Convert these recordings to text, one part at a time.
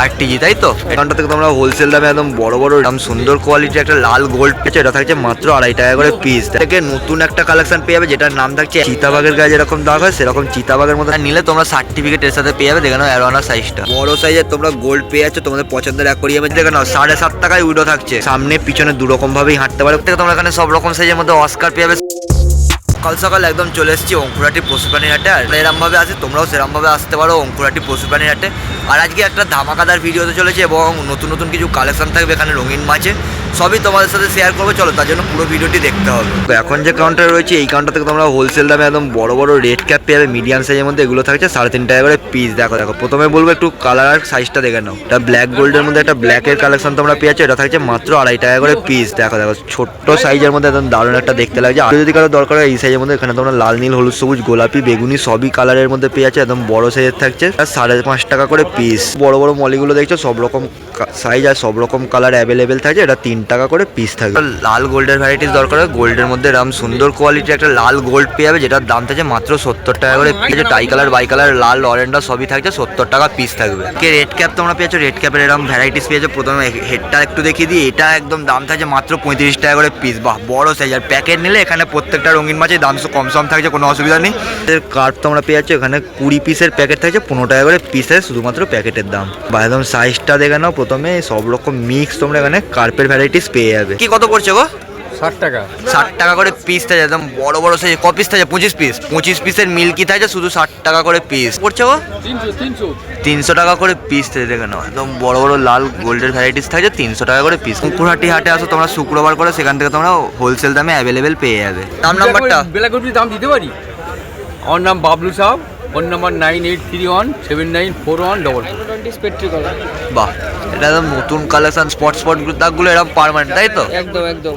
8TG তাই তো। এখানটা থেকে তোমরা হোলসেল দামে একদম বড় বড় দাম সুন্দর কোয়ালিটির একটা লাল গোল্ড পেয়েছে, এটা থাকছে মাত্র 2.5 টাকা করে পিস। থেকে নতুন একটা কালেকশন পেয়ে যাবে যেটার নাম থাকছে চিতাবাগের গায়ে যেরকম দাগ হয় সেরকম চিতাবাগের মতো নিলে তোমরা সার্টিফিকেট এর সাথে পেয়ে যাবে। দেখে নাও অ্যারোয়ানা সাইজটা বড় সাইজের তোমরা গোল্ড পেয়ে যাচ্ছ তোমাদের পছন্দের অ্যাকোরিয়ামে। দেখে নাও 7.5 টাকায় উইডো থাকছে, সামনে পিছনে দুরকম ভাবেই হাঁটতে পারে। তোমরা এখানে সব রকম সাইজের মধ্যে অস্কার পেয়ে যাবে। সকাল সকাল একদম চলে এসেছি অঙ্কুরহাটি পশুপ্রাণীর হাটে। আর এরম ভাবে আসে তোমরাও সেরম ভাবে আসতে পারো অঙ্কুরহাটি পশুপ্রাণীর হাটে। আর আজকে একটা ধামাকাদার ভিডিও হতে চলেছে এবং নতুন নতুন কিছু কালেকশন থাকবে এখানে রঙিন মাছে, সবই তোমাদের সাথে শেয়ার করবো। চলো তার জন্য পুরো ভিডিওটি দেখতে হবে। এখন যে কাউন্টার রয়েছে এই কাউন্টার থেকে তোমরা হোলসেল দামে একদম বড় বড় রেড ক্যাপ পেয়ে যাবে মিডিয়াম সাইজের মধ্যে। এগুলো থাকছে 3.5 টাকা করে পিস। দেখো দেখো প্রথমে বলবো একটু কালার আর সাইজটা দেখে নাও। এটা ব্ল্যাক গোল্ডের মধ্যে একটা ব্ল্যাকের কালেকশন তোমরা পেয়ে যাচ্ছ, এটা থাকছে মাত্র 2.5 টাকা করে পিস। দেখো দেখো ছোট্ট সাইজের মধ্যে একদম দারুণ একটা দেখতে লাগছে। আর যদি কারো দরকার হয় এই সাইজের মধ্যে এখানে তোমরা লাল নীল হলুদ সবুজ গোলাপি বেগুনি সবই কালারের মধ্যে পেয়ে যাচ্ছে। একদম বড় সাইজের থাকছে 5.5 টাকা করে পিস। বড় বড় মলিগুলো দেখছো সব রকম সাইজ আর সব রকম কালার অ্যাভেলেবেল থাকছে, এটা 3 টাকা করে পিস থাকবে। লাল গোল্ডের ভ্যারাইটিস দরকার হয় গোল্ডের মধ্যে এরকম সুন্দর কোয়ালিটির একটা লাল গোল্ড পেয়ে যাবে যেটার দাম থাকছে মাত্র 70 টাকা করে পিস। টাই কালার বাই কালার লাল অরেঞ্জটা সবই থাকছে 70 টাকা পিস থাকবে। রেড ক্যাপ তোমরা পেয়েছো, রেড ক্যাপের এরকম ভ্যারাইটিস পেয়েছো। প্রথমে হেডটা একটু দেখিয়ে দিই, এটা একদম দাম থাকছে মাত্র 35 টাকা করে পিস। বাহ বড় সাইজ। আর প্যাকেট নিলে এখানে প্রত্যেকটা রঙিন মাছের দাম কম সম থাকছে, কোনো অসুবিধা নেই। কার্প তোমরা পেয়ে যাচ্ছ এখানে 20 পিসের প্যাকেট থাকছে 15 টাকা করে পিসের শুধুমাত্র প্যাকেটের দাম। বা একদম সাইজটা দেখে নাও। প্রথমে সব রকম মিক্স তোমরা এখানে কার্পের ভ্যারাইটিস পেয়ে যাবে। কি কত পড়ছে গো? 60 টাকা। 60 টাকা করে পিস থাকে একদম বড় বড় সাইজ। ক পিস থাকে? 25 পিস। 25 পিসের মিল্কি থাকে শুধু 60 টাকা করে পিস পড়ছে গো। 300 টাকা করে পিস থাকে। দেখে নাও একদম বড় বড় লাল গোল্ডের ভ্যারাইটিস থাকে 300 টাকা করে পিস। অঙ্কুরহাটি হাটে আসো তোমরা শুক্রবার করে, সেখান থেকে তোমরা হোলসেল দামে অ্যাভেলেবেল পেয়ে যাবে। নাম নাম্বারটা বেলাগুড়ির দাম দিতে পারি। আমার নাম বাবলু সাহ, ফোন নাম্বার 9831794144। বাহ এটা একদম নতুন কালেকশন। স্পট দাগগুলো এরকম পার্মানেন্ট তাই তো? একদম একদম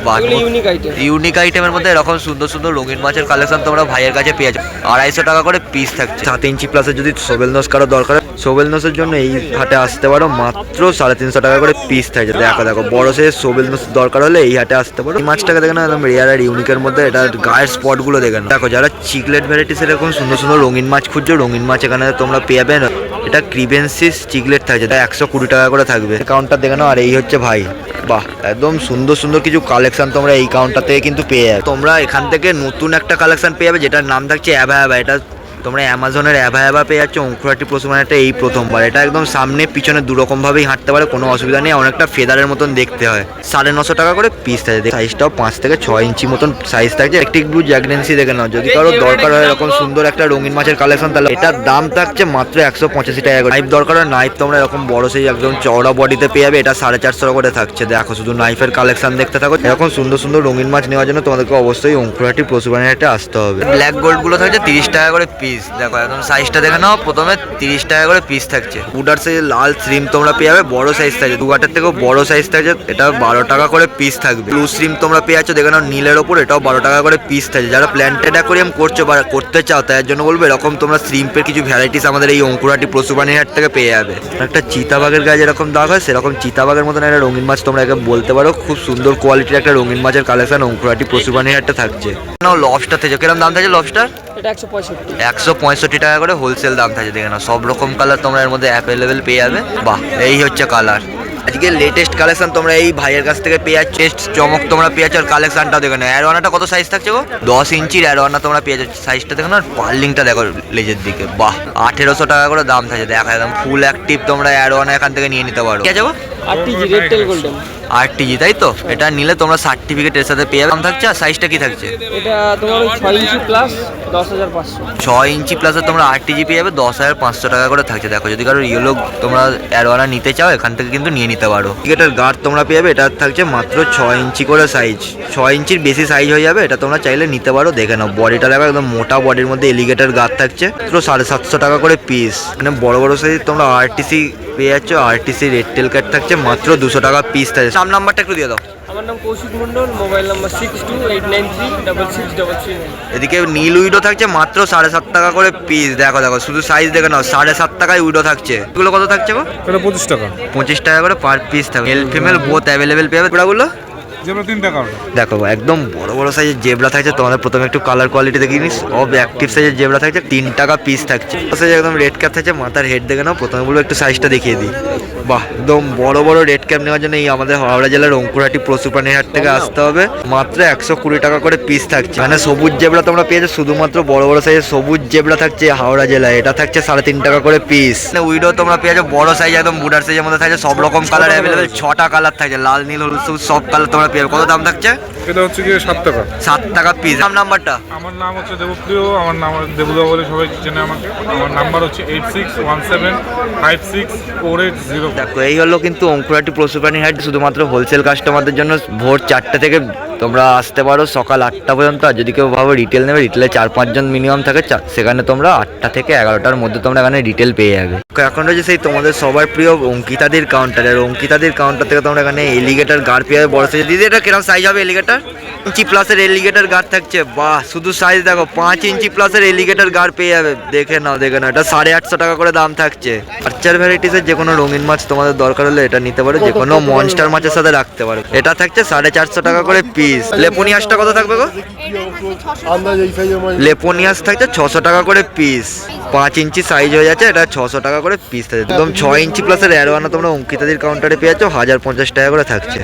বাহ ইউনিক আইটেম। ইউনিক আইটেমের মধ্যে এরকম সুন্দর সুন্দর রঙিন মাছের কালেকশন তোমরা ভাইয়ের কাছে পেয়ে যাবে। 250 টাকা করে পিস থাকছে। 7 ইঞ্চি প্লাসের যদি সোবেল নোস কারো দরকার, সোবেল নোসের জন্য এই হাটে আসতে পারো। মাত্র 350 টাকা করে পিস থাকছে। দেখো দেখো বড় সাইজের সোবেল নোস দরকার হলে এই হাটে আসতে পারো। এই মাছটাকে দেখে না একদম রেয়ার আর ইউনিকের মধ্যে, এটা গায়ের স্পটগুলো দেখে না। দেখো যারা চিকলেট ভ্যারাইটিস এরকম সুন্দর সুন্দর রঙিন মাছ খুঁজছো, রঙিন মাছ এখানে তোমরা পেয়ে যাবে। এটা ক্রিবেন্সিস চিকলেট থাকছে, এটা 120 টাকা করে থাকবে। কাউন্টার দেখে নাও। আর এই হচ্ছে ভাই। বাহ একদম সুন্দর সুন্দর কিছু কালেকশন তোমরা এই কাউন্টার থেকে কিন্তু পেয়ে যাবে। তোমরা এখান থেকে নতুন একটা কালেকশন পেয়ে যাবে যেটার নাম থাকছে অ্যাভা অ্যাভা। এটা তোমরা অ্যামাজনের অ্যাভা অ্যাভা পেয়ে যাচ্ছ অঙ্কুরহাটি পশুপ্রাণীটা এই প্রথমবার। এটা একদম সামনে পিছনে দুরকম ভাবেই হাঁটতে পারে, কোনো অসুবিধা নেই। অনেকটা ফেদারের মতন দেখতে হয়। 950 টাকা করে পিস থাকে। সাইজটাও 5 থেকে 6 ইঞ্চি মতন সাইজ থাকছে। একটিক ব্লু জ্যাগনেন্সি দেখে নাও। যদি কারো দরকার হয় এরকম সুন্দর একটা রঙিন মাছের কালেকশন, তাহলে এটার দাম থাকছে মাত্র 185 টাকা করে। নাইফ দরকার হয় নাইফ তোমরা এরকম বড় সাইজ একদম চওড়া বডিতে পেয়ে যাবে। এটা 450 করে থাকছে। দেখো শুধু নাইফের কালেকশন দেখতে থাকো। এরকম সুন্দর সুন্দর রঙিন মাছ নেওয়ার জন্য তোমাদেরকে অবশ্যই অঙ্কুরহাটি পশুপ্রাণীর হাটে আসতে হবে। ব্ল্যাক গোল্ড গুলো থাকছে 30 টাকা করে পিস। দেখো একদম সাইজটা দেখে নাও। প্রথমে 30 টাকা করে পিস থাকছে। উডার সাইজের লাল শ্রিম তোমরা পেয়ে যাবে, বড় সাইজ থাকছে। দুগাটার থেকেও বড় সাইজ থাকছে, এটা 12 টাকা করে পিস থাকবে। ব্লু শ্রিম তোমরা পেয়ে যাচ্ছ দেখে নাও নীলের ওপর, এটাও 12 টাকা করে পিস থাকছে। যারা প্ল্যান্টেড অ্যাকোরিয়াম করছো বা করতে চাও তার জন্য বলবো এরকম তোমরা শ্রিম্পের কিছু ভ্যারাইটিস আমাদের এই অঙ্কুরহাটি পশুপ্রাণীর হাট থেকে পেয়ে যাবে। একটা চিতাবাগের গায়ে যেরকম দাগ হয় সেরকম চিতাবাগের মতন একটা রঙিন মাছ তোমরা একে বলতে পারো। খুব সুন্দর কোয়ালিটির একটা রঙিন মাছের কালেকশন অঙ্কুরহাটি পশুপ্রাণীর হাটে থাকছে। নাও লবস্টার থেকে কিরকম দাম থাকছে? লবস্টার এটা 165 165 টাকা করে হোলসেল দাম থাকে। দেখে নাও সব রকম কালার তোমরা এর মধ্যে অ্যাভেলেবেল পেয়ে যাবে। বাহ এই হচ্ছে কালার। আজকে লেটেস্ট কালেকশন তোমরা এই ভাইয়ের কাছ থেকে পেয়ে যাচ্ছ। চমক তোমরা পেয়ে যাচ্ছ। আর কালেকশনটাও দেখে নাও। অ্যারোয়ানাটা কত সাইজ থাকছে গো? 10 ইঞ্চির অ্যারোয়ানা তোমরা পেয়ে যাচ্ছ। সাইজটা দেখো না, পার্লিংটা দেখো লেজের দিকে। বাহ 1800 টাকা করে দাম থাকে। দেখো একদম ফুল অ্যাক্টিভ তোমরা অ্যারোয়ানা এখান থেকে নিয়ে নিতে পারো। ঠিক আছে গো? 8TG red tail golden 8TG তাই তো? এটা নিলে তোমরা সার্টিফিকেট এর সাথে পেয়ে যাবে। দাম থাকছে। আর সাইজটা কি থাকছে? এটা তোমার 6 ইঞ্চি প্লাস 10500। 6 ইঞ্চি প্লাসে তোমরা 8TG পেয়ে যাবে 10,500 টাকা করে থাকছে। দেখো যদি কারো ইয়েলো তোমরা অ্যারোয়ানা নিতে চাও এখান থেকে কিন্তু নিয়ে নিতে পারো। এটার গার্ড তোমরা পেয়ে যাবে। এটা থাকছে মাত্র 6 ইঞ্চি করে সাইজ। 6 ইঞ্চির বেশি সাইজ হয়ে যাবে। এটা তোমরা চাইলে নিতে পারো। দেখে নাও বডিটা দেখো একদম মোটা বডির মধ্যে এলিগেটর গার্ড থাকছে। তো 750 টাকা করে পিস। মানে বড় বড় সাইজ তোমরা আরটিসি পেয়ে যাচ্ছ। আরটিসি রেড টেল ক্যাট থাকছে মাত্র 200 টাকা পিস থাকে। নাম নাম্বারটা একটু দিয়ে দাও। আমার নাম কৌশিক মন্ডল, মোবাইল নাম্বার 6289366339। এদিকে নীল উইডো থাকছে মাত্র 7.5 টাকা করে পিস। দেখো দেখো শুধু সাইজ দেখে নাও। 7.5 টাকায় উইডো থাকছে। এগুলো কত থাকছে গো? 25 টাকা। 25 টাকা করে পার পিস থাকবে। মেল ফিমেল বোথ অ্যাভেলেবেল পেয়ে যাবে। ওগুলো জেব্রা 3 টাকা। দেখো একদম বড় বড় সাইজের জেব্রা থাকছে, তোমাদের প্রথমে একটু কালার কোয়ালিটি দেখিয়ে নিস। সব অ্যাক্টিভ সাইজের জেব্রা থাকছে, 3 টাকা পিস থাকছে। সাইজ একদম রেড ক্যাপ থাকছে, মাথার হেড দেখে নাও। প্রথমে বলবো একটু সাইজটা দেখিয়ে দিই। বাহ, একদম বড় বড় রেড ক্যাপ নেওয়ার জন্য এই আমাদের হাওড়া জেলার অঙ্কুরহাটি পশু প্রাণীর হাট থেকে আসতে হবে। মাত্র 120 টাকা করে পিস থাকছে। মানে সবুজ জেব্রা তোমরা পেয়েছো, শুধুমাত্র বড় বড় সাইজের সবুজ জেব্রা থাকছে হাওড়া জেলায়। এটা থাকছে 3.5 টাকা করে পিস। উইডো তোমরা পেয়েছো বড় সাইজ, একদম বুডার সাইজের মধ্যে থাকছে। সব রকম কালার অ্যাভেলেবেল, 6টা কালার থাকছে, লাল নীল হলুদ সবুজ সব কালার তোমরা পেয়ে। কত দাম থাকছে? এটা হচ্ছে কি 7 টাকা। 7 টাকা পিস। নাম্বারটা? আমার নাম হচ্ছে দেবপ্রিয়, আমার নাম দেবুদা বলে সবাই চেনে আমাকে। আমার নাম্বার হচ্ছে 8617564808। দেখো এই হলো কিন্তু অঙ্কুরহাটি পশু প্রাণী হাট, শুধুমাত্র হোলসেল কাস্টমারদের জন্য। ভোর 4টে থেকে তোমরা আসতে পারো সকাল 8টা পর্যন্ত। আর যদি কেউ ভাবো রিটেল নেবে, রিটেলে 4-5 জন মিনিমাম থাকে, সেখানে তোমরা 8টা থেকে 11টার মধ্যে তোমরা এখানে রিটেল পেয়ে যাবে। এখন রয়েছে সেই তোমাদের সবার প্রিয় অঙ্কিতাদির কাউন্টার। আর অঙ্কিতাদির কাউন্টার থেকে তোমরা এখানে এলিগেটার গাড় পেয়ে যাবে বড় সাইজ। দিদি এটা কিরকম সাইজ হবে এলিগেটার? ইঞ্চি প্লাসের এলিগেটার গাড় থাকছে। বাহ, শুধু সাইজ দেখো, 5 ইঞ্চি প্লাসের এলিগেটার গাড় পেয়ে যাবে। দেখে নাও দেখে নাও, এটা 850 টাকা করে দাম থাকছে। আর্চার ভ্যারাইটিসের যে কোনো রঙিন মাছ তোমাদের দরকার হলে এটা নিতে পারো, যে কোনো মনস্টার মাছের সাথে রাখতে পারো। এটা থাকছে 450 টাকা করে পিস। লেপোনিয়াসটা কত থাকবে গো? লেপোনিয়াস থাকছে 600 টাকা করে পিস। 5 ইঞ্চি সাইজ হয়ে যাচ্ছে, এটা 600 টাকা করে পিস থাকছে। একদম 6 ইঞ্চি প্লাসের অ্যারোয়ানা তোমরা অঙ্কিতাদির কাউন্টারে পেয়ে যাচ্ছ 1050 টাকা করে থাকছে।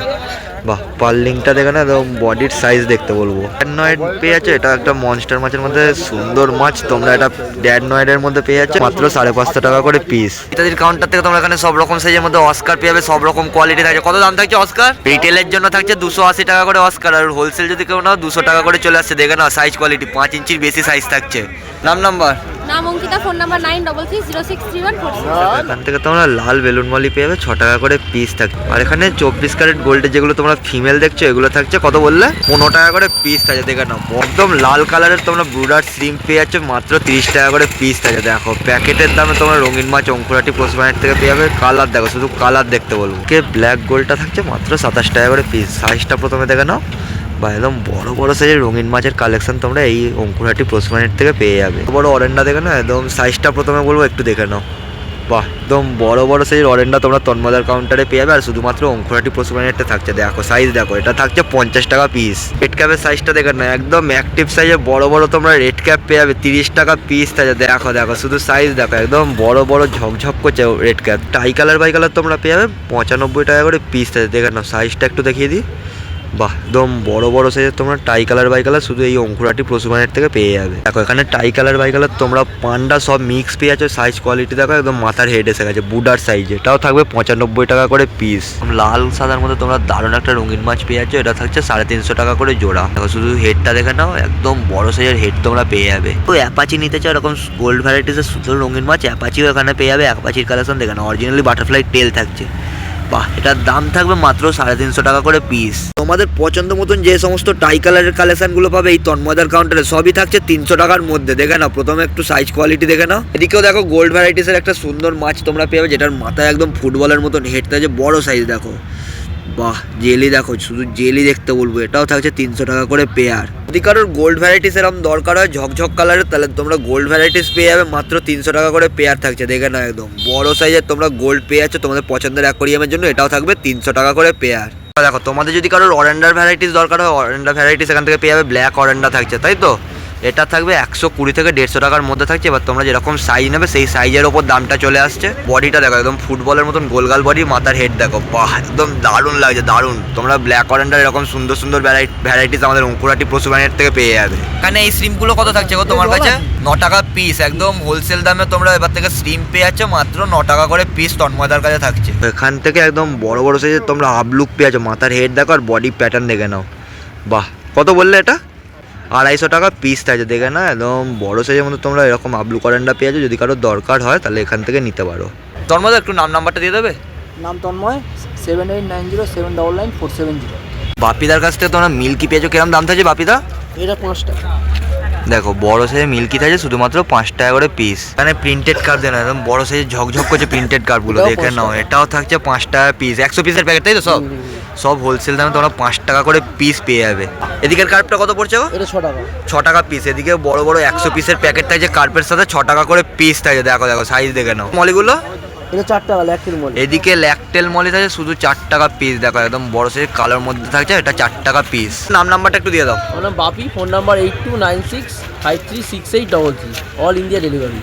বাহ, পার্লিংটা দেখে না, একদম বডির সাইজ দেখতে বলবো। ড্যাডনয়েড পেয়ে যাচ্ছে, এটা একটা মনস্টার মাছের মধ্যে সুন্দর মাছ। তোমরা এটা ড্যাডনয়েডের মধ্যে পেয়ে যাচ্ছে মাত্র 550 টাকা করে পিস। ইত্যাদির কাউন্টার থেকে তোমরা এখানে সব রকম সাইজের মধ্যে অস্কার পেয়ে যাবে, সব রকম কোয়ালিটি থাকছে। কত দাম থাকছে অস্কার? রিটেলের জন্য থাকছে 280 টাকা করে অস্কার, আর হোলসেল যদি কেউ নাও 200 টাকা করে চলে আসছে। দেখে নাও সাইজ কোয়ালিটি, 5 ইঞ্চির বেশি সাইজ থাকছে। নাম্বার? নাম অঙ্কিতা, ফোন নাম্বার 9330633146। এখান থেকে তোমরা লাল বেলুন মলি পেয়ে যাবে, 6 টাকা করে পিস থাকছে। আর এখানে 24 ক্যারেট গোল্ডের যেগুলো তোমরা ফিমেল দেখছো, এগুলো থাকছে কত বললে? 15 টাকা করে পিস থাকে। দেখে নাও একদম লাল কালারের তোমরা ব্রুডার শ্রিম্প পেয়ে যাচ্ছ, মাত্র 30 টাকা করে পিস থাকে। দেখো প্যাকেটের দামে তোমরা রঙিন মাছ অঙ্কুরহাটি পশু প্রাণী থেকে পেয়ে যাবে। কালার দেখো, শুধু কালার দেখতে বলবো। কে ব্ল্যাক গোল্ডটা থাকছে মাত্র 27 টাকা করে পিস। সাইজটা প্রথমে দেখে নাও। বা একদম বড় বড় সাইজের রঙিন মাছের কালেকশন তোমরা এই অঙ্কুরহাটি পশু প্রাণীর থেকে পেয়ে যাবে। বড় অরেন্ডা দেখে নাও, একদম সাইজটা প্রথমে বলবো একটু দেখে নাও। বাহ, একদম বড় বড় সাইজের অরেন্ডা তোমরা তন্মদার কাউন্টারে পেয়ে যাবে। আর শুধুমাত্র অঙ্কুরহাটি পশু প্রাণীতে থাকছে। দেখো সাইজ দেখো, এটা থাকছে 50 টাকা পিস। রেড ক্যাপের সাইজটা দেখে নাও, একদম অ্যাক্টিভ সাইজের বড় বড় তোমরা রেড ক্যাপ পেয়ে যাবে, 30 টাকা পিস থাকে। দেখো দেখো শুধু সাইজ দেখো, একদম বড় বড় ঝকঝক করছে red cap. Tie colour by colour তোমরা পেয়ে যাবে 95 টাকা করে পিস থাকে। দেখে নাও সাইজটা একটু দেখিয়ে দিই। বাহ, একদম বড় বড় সাইজের তোমরা টাই কালার বাই কালার শুধু এই অঙ্কুরহাটি পশু প্রাণীর থেকে পেয়ে যাবে। দেখো এখানে টাই কালার বাই কালার তোমরা পান্ডা সব মিক্স পেয়ে যাচ্ছ। সাইজ কোয়ালিটি দেখো, একদম মাথার হেড এসে গেছে বুডার সাইজ। এটাও থাকবে 95 টাকা করে পিস। লাল সাদার মধ্যে তোমরা দারুণ একটা রঙিন মাছ পেয়ে যাচ্ছ, এটা থাকছে 350 টাকা করে জোড়া। দেখো শুধু হেডটা দেখে নাও, একদম বড় সাইজের হেড তোমরা পেয়ে যাবে। তো অ্যাপাচি নিতে চাও এরকম গোল্ড ভ্যারাইটিসের সুন্দর রঙিন মাছ, অ্যাপাচিও এখানে পেয়ে যাবে। অ্যাপাচির কালেকশন দেখে নাও, অরিজিনালি বাটারফ্লাই টেল থাকছে। বাহ, এটার দাম থাকবে মাত্র 350 টাকা করে পিস। তোমাদের পছন্দ মতন যে সমস্ত টাই কালারের কালেকশনগুলো পাবে এই তন্ময়দার কাউন্টারে, সবই থাকছে 300 টাকার মধ্যে। দেখে নাও প্রথমে একটু সাইজ কোয়ালিটি দেখে নাও। এদিকেও দেখো গোল্ড ভ্যারাইটিসের একটা সুন্দর মাছ তোমরা পেয়ে যাবে, যেটার মাথায় একদম ফুটবলের মতন হেড থাকছে, বড় সাইজ দেখো। বাহ, জেলি দেখো, শুধু জেলি দেখতে বলবো। এটাও থাকছে 300 টাকা করে পেয়ার। যদি কারোর গোল্ড ভ্যারাইটিস এরকম দরকার হয় ঝকঝক কালারের, তাহলে তোমরা গোল্ড ভ্যারাইটিস পেয়ে যাবে মাত্র 300 টাকা করে পেয়ার থাকছে। দেখে নাও একদম বড় সাইজের তোমরা গোল্ড পেয়ে যাচ্ছ তোমাদের পছন্দের অ্যাকোরিয়ামের জন্য। এটাও থাকবে 300 টাকা করে পেয়ার। দেখো তোমাদের যদি কারোর অরেন্ডার ভ্যারাইটিস দরকার হয়, অরেন্ডার ভ্যারাইটিস এখান থেকে পেয়ে যাবে। ব্ল্যাক অরেন্ডা থাকছে, তাই তো? এটা থাকবে 120 থেকে 150 টাকার মধ্যে থাকছে। এবার তোমরা যেরকম সাইজ নেবে সেই সাইজের ওপর দামটা চলে আসছে। বডিটা দেখো, একদম ফুটবলের মতন গোলগাল বডি, মাথার হেড দেখো। বাহ, একদম দারুণ লাগছে, দারুণ। তোমরা ব্ল্যাক অরেন্ডার এরকম সুন্দর সুন্দর ভ্যারাইটিস আমাদের অঙ্কুরহাটি পশু প্রাণীর থেকে পেয়ে যাবে। এখানে এই শ্রিমগুলো কত থাকছে গো তোমার কাছে? 9 টাকা পিস। একদম হোলসেল দামে তোমরা এবার থেকে শ্রিম পেয়ে যাচ্ছ মাত্র 9 টাকা করে পিস। তন্ময়দার কাছে থাকছে। এখান থেকে একদম বড় বড় সাইজের তোমরা আপলুক পেয়ে যাচ্ছ, মাথার হেড দেখো আর বডি প্যাটার্ন দেখে নাও। বাহ, কত বললে এটা? 250 টাকা পিস থাকছে। দেখে না একদম বড় সাইজের মধ্যে তোমরা এরকম আবলু করেন্ডা পেয়ে যাচ্ছ। যদি কারোর দরকার হয় তাহলে এখান থেকে নিতে পারো। তন্ময় একটু নাম্বারটা দিয়ে দেবে? নাম তন্ময়, 7890799470। বাপিদার কাছ থেকে তোমরা মিল্কি পেয়েছো, কিরকম দাম থাকছে বাপিদা? এটা 5 টাকা। দেখো বড় সাইজের মিল্কি থাকছে শুধুমাত্র 5 টাকা করে পিস। এখানে প্রিন্টেড কার্ড দেন, একদম বড় সাইজের ঝকঝক করছে প্রিন্টেড কার্ডগুলো। দেখে নাও, এটাও থাকছে 5 টাকা পিস। 100 পিসের প্যাকেট, তাই তো? সব হোলসেল দামে তোমরা 5 টাকা করে পিস পেয়ে যাবে। এদিকের কার্পটা কত পড়ছে গো? এটা 6 টাকা। 6 টাকা পিস। এদিকে বড় বড় 100 পিসের প্যাকেট থাকছে কার্পের সাথে, 6 টাকা করে পিস থাকছে। দেখো দেখো সাইজ দেখে নাও। মলিগুলো এটা 4 টাকা ল্যাকটির মলি। এদিকে ল্যাক এয়ারটেল মলে আছে শুধু 4 টাকা পিস। দেখো একদম বড় সাইজের কালোর মধ্যে থাকছে, এটা 4 টাকা পিস। নাম্বারটা একটু দিয়ে দাও। আমার নাম Bapi, phone number 8296536833, all India delivery.